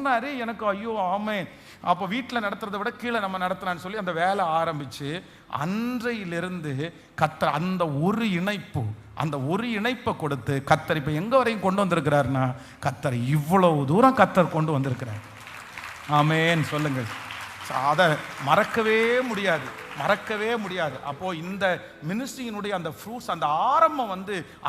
சொன்னாரு. எனக்கு ஐயோ ஆமே, அப்போ வீட்டில் நடத்துறதை விட கீழே நம்ம நடத்தலான்னு சொல்லி அந்த வேலை ஆரம்பிச்சு அன்றையிலிருந்து கத்தர் அந்த ஒரு இணைப்பை கொடுத்து கத்தர் இப்போ எங்க வரையும் கொண்டு வந்திருக்கிறாருன்னா, கத்தர் இவ்வளவு தூரம் கத்தர் கொண்டு வந்திருக்கிறார். ஆமேன் சொல்லுங்க. அதை மறக்கவே முடியாது. அப்போ இந்த மினிஸ்ட்ரியினுடைய அந்த ஃப்ரூட்ஸ், அந்த ஆரம்பம்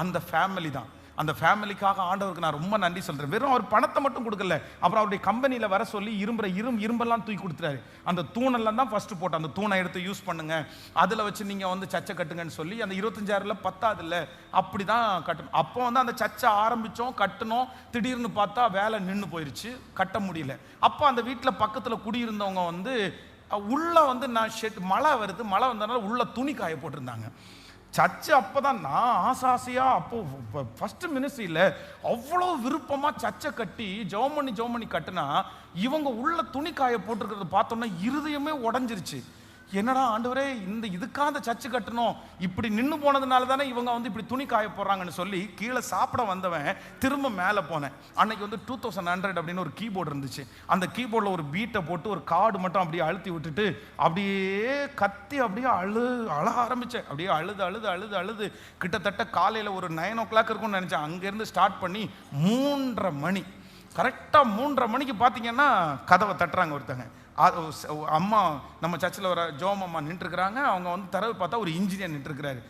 அந்த ஃபேமிலி தான். அந்த ஃபேமிலிக்காக ஆண்டவருக்கு நான் ரொம்ப நன்றி சொல்றேன். வெறும் அவர் பணத்தை மட்டும் கொடுக்கல, அப்புறம் அவருடைய கம்பெனியில் வர சொல்லி இரும்பெல்லாம் தூக்கி கொடுத்துட்டாரு. அந்த தூணெல்லாம் தான் ஃபர்ஸ்ட் போட்டு, அந்த தூணை எடுத்து யூஸ் பண்ணுங்க, அதில் வச்சு நீங்கள் சர்ச்சை கட்டுங்கன்னு சொல்லி அந்த 25,000 பத்தாதுல்ல, அப்படி தான் கட்டணும். அப்போ அந்த சர்ச்சை ஆரம்பித்தோம், கட்டணும். திடீர்னு பார்த்தா வேலை நின்று போயிடுச்சு, கட்ட முடியல. அப்போ அந்த வீட்டில் பக்கத்தில் குடியிருந்தவங்க உள்ள நான் மழை வந்ததுனால உள்ள துணி காய போட்டிருந்தாங்க. சர்ச்சு அப்போதான் நான் ஆசையா அப்போ ஃபர்ஸ்ட் மினிஸ்ட்ரியில் அவ்வளோ விருப்பமா சர்ச்சை கட்டி ஜெபம் பண்ணி கட்டுனா, இவங்க உள்ள துணி காய போட்டிருக்கிறத பார்த்தோன்னா இருதயமே உடஞ்சிருச்சு. என்னடா ஆண்டவரே, இதுக்காக அந்த சர்ச்சு கட்டணும், இப்படி நின்று போனதுனால தானே இவங்க இப்படி துணி காய போடுறாங்கன்னு சொல்லி கீழே சாப்பிட வந்தவன் திரும்ப மேலே போனேன். அன்னைக்கு 2100 அப்படின்னு ஒரு கீபோர்டு இருந்துச்சு. அந்த கீபோர்டில் ஒரு பீட்டை போட்டு ஒரு கார்டு மட்டும் அப்படியே அழுத்தி விட்டுட்டு அப்படியே கத்தி அப்படியே அழ ஆரம்பித்தேன். அப்படியே அழுது கிட்டத்தட்ட காலையில் ஒரு 9 o'clock இருக்கும்னு நினச்சேன். அங்கேருந்து ஸ்டார்ட் பண்ணி 3:30 மணி, கரெக்டாக 3:30 மணிக்கு பார்த்தீங்கன்னா கதவை தட்டுறாங்க ஒருத்தங்க. அம்மா நம்ம சர்ச்சில் வர ஜோம் அம்மா நின்றுருக்குறாங்க. அவங்க தரவு பார்த்தா ஒரு இன்ஜினியர் நின்றுருக்கிறாரு.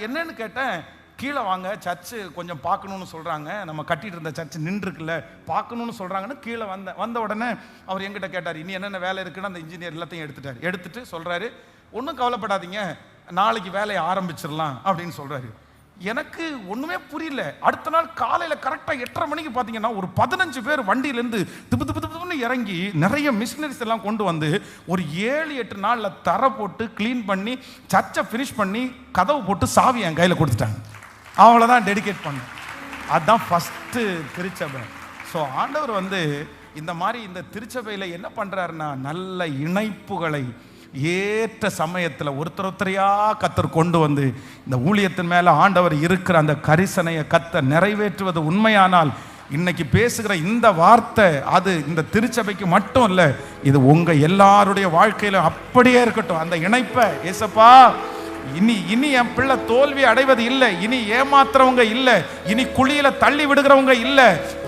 என்னன்னு கேட்டேன், கீழே வாங்க, சர்ச்சு கொஞ்சம் பார்க்கணுன்னு சொல்கிறாங்க, நம்ம கட்டிட்டு இருந்த சர்ச்சு நின்றுருக்குல்ல, பார்க்கணுன்னு சொல்கிறாங்கன்னு கீழே வந்த உடனே அவர் எங்கிட்ட கேட்டார், இனி என்னென்ன வேலை இருக்குன்னு. அந்த இன்ஜினியர் எல்லாத்தையும் எடுத்துட்டு சொல்கிறாரு, ஒன்றும் கவலைப்படாதீங்க, நாளைக்கு வேலையை ஆரம்பிச்சிடலாம் அப்படின்னு சொல்கிறாரு. எனக்கு ஒன்றுமே புரியல. அடுத்த நாள் காலையில் கரெக்டாக 8:30 மணிக்கு பார்த்தீங்கன்னா ஒரு 15 பேர் வண்டியிலேருந்து திப்பு இறங்கி நிறைய மிஷினரிஸ் எல்லாம் கொண்டு வந்து ஒரு 7-8 நாளில் தரை போட்டு க்ளீன் பண்ணி சர்ச்சை ஃபினிஷ் பண்ணி கதவு போட்டு சாவி என் கையில் கொடுத்துட்டாங்க. அவ்வளோதான் டெடிகேட் பண்ணேன். அதுதான் ஃபஸ்ட்டு திருச்சபை. ஸோ ஆண்டவர் இந்த மாதிரி இந்த திருச்சபையில் என்ன பண்ணுறாருன்னா, நல்ல இணைப்புகளை ஏற்ற சமயத்தில் ஒருத்தரையா கத்தர் கொண்டு இந்த ஊழியத்தின் மேல ஆண்டவர் இருக்கிற அந்த கரிசனையை கத்தர் நிறைவேற்றுவது உண்மையானால், இன்னைக்கு பேசுகிற இந்த வார்த்தை அது இந்த திருச்சபைக்கு மட்டும் இல்லை, இது உங்க எல்லாருடைய வாழ்க்கையில அப்படியே இருக்கட்டும். அந்த இணைப்பை ஏசப்பா, இனி என் பிள்ளை தோல்வி அடைவது இல்லை, இனி ஏமாத்துறவங்க இல்லை, இனி குழியில தள்ளி விடுகிறவங்க இல்லை,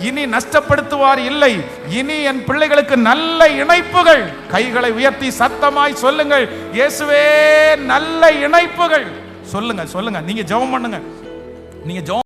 இனி நஷ்டப்படுத்துவார் இல்லை, இனி என் பிள்ளைகளுக்கு நல்ல இணைப்புகள். கைகளை உயர்த்தி சத்தமாய் சொல்லுங்கள், இயேசுவே நல்ல இணைப்புகள். சொல்லுங்க. நீங்க ஜெபம் பண்ணுங்க. நீங்க